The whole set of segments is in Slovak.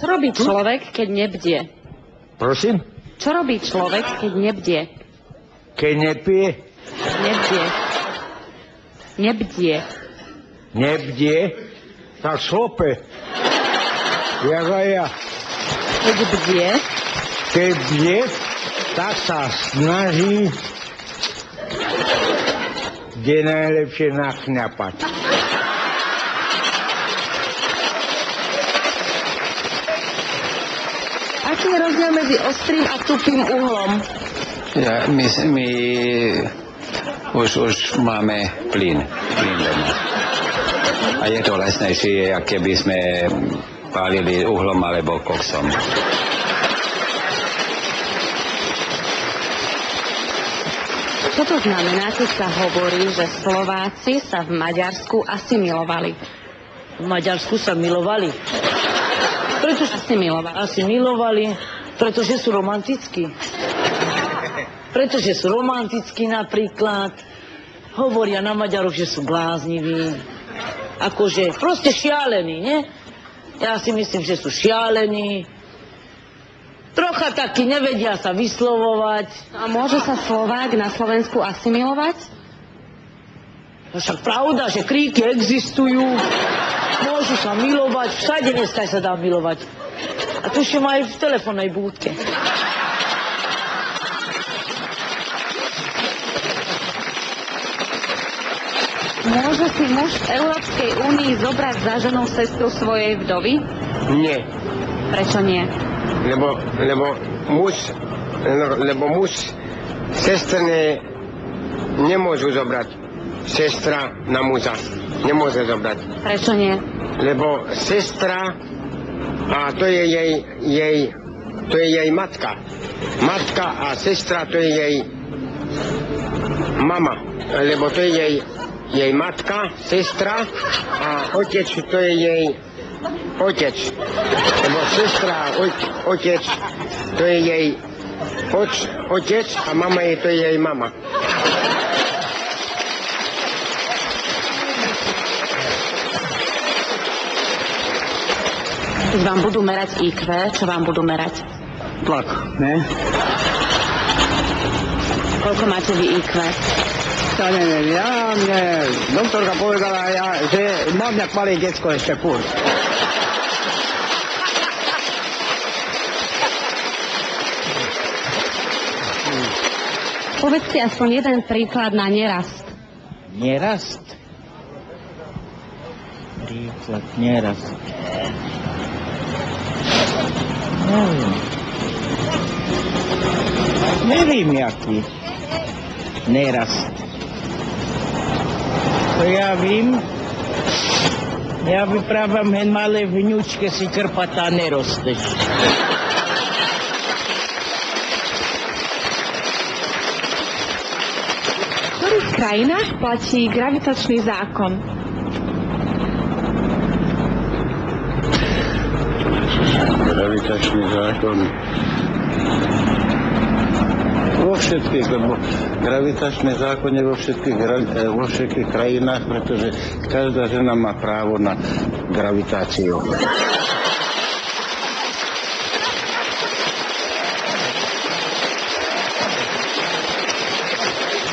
Čo robí človek, keď nebdie? Prosím? Čo robí človek, keď nebdie? Keď nepije? Nebdie. Nebdie. Nebdie? Tak šlope. Jak aj ja. Keď bdie? Keď bdie, tak sa snaží kde najlepšie nachňapať. Aký je rozdiel medzi ostrým a tupým uhlom? My už máme plyn doma. A je to lesnejšie, ako keby sme pálili uhlom alebo koksom. Čo to znamená, keď sa hovorí, že Slováci sa v Maďarsku asimilovali? V Maďarsku sa milovali. Prečo asimilovali? Asimilovali, pretože sú romantickí. Pretože sú romantickí napríklad. Hovoria na Maďaroch, že sú blázniví. Akože proste šialení, nie? Ja si myslím, že sú šialení. Trocha takí nevedia sa vyslovovať. A môže sa Slovák na Slovensku asimilovať? Však pravda, že kríky existujú. Môžu sa milovať. Všade dneska sa dá milovať. A tuším aj v telefónnej búdke. Môže si muž v Európskej únii zobrať za ženou sestru svojej vdovy? Nie. Prečo nie? Lebo muž sestra nemôžu zobrať. Sestra na muža nemôže zobrať. Prečo nie? Lebo sestra, a to je jej matka. Matka a sestra to je jej mama. Lebo to je jej matka, sestra a otec to je jej otec. Lebo sestra a otec to je jej otec a mama to je jej mama. Keď vám budú merať IQ, čo vám budú merať? Tlak, ne? Koľko máte vy IQ? Ja neviem, mne doktorka povedala, že mám nejak malé decko ešte furt. Povedzte aspoň jeden príklad na nerast. Nerast? Príklad nerast. Neviem, jaký nerast. To ja vím, ja vyprávam, hen malé vňučke si krpatá nerosteš. V ktorých krajinách platí gravitačný zákon? Gravitačný zákon. Vo všetkých, lebo gravitačný zákon je vo všetkých krajinách, pretože každá žena má právo na gravitáciu.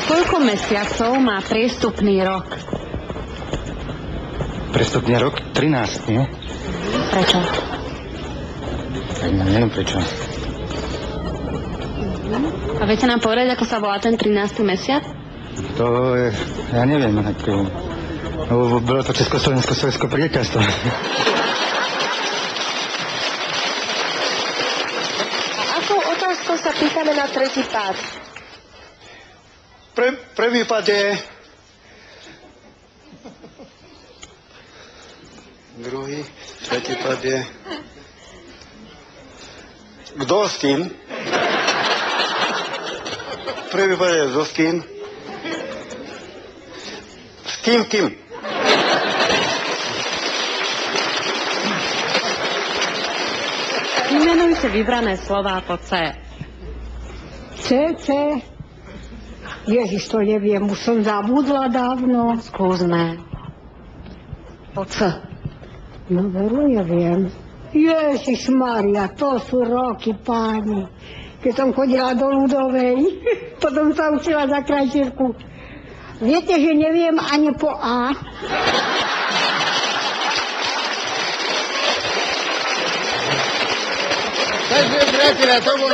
Koľko mesiacov má priestupný rok? Priestupný rok? 13, nie? Prečo? Neviem prečo. A viete nám povedať, ako sa volá ten 13. mesiac? To je, ja neviem. Bolo to Československo-sovětské priekazstvo. A akou otázkou sa pýtame na tretí pád? Prvý pád je... Druhý, tretí pád je... Kto s kým? Prvý pád je kto s kým? S kým? Vymenujte vybrané slová po C. C. Ježiš, to neviem, už som zabudla dávno. Skúsme. Po C. No veru neviem. Ježišmaria, to sú roky, páni. Keď som chodila do Ľudovej, potom sa učila za krajčírku. Viete, že neviem ani po A. Takže, priateľa, to bol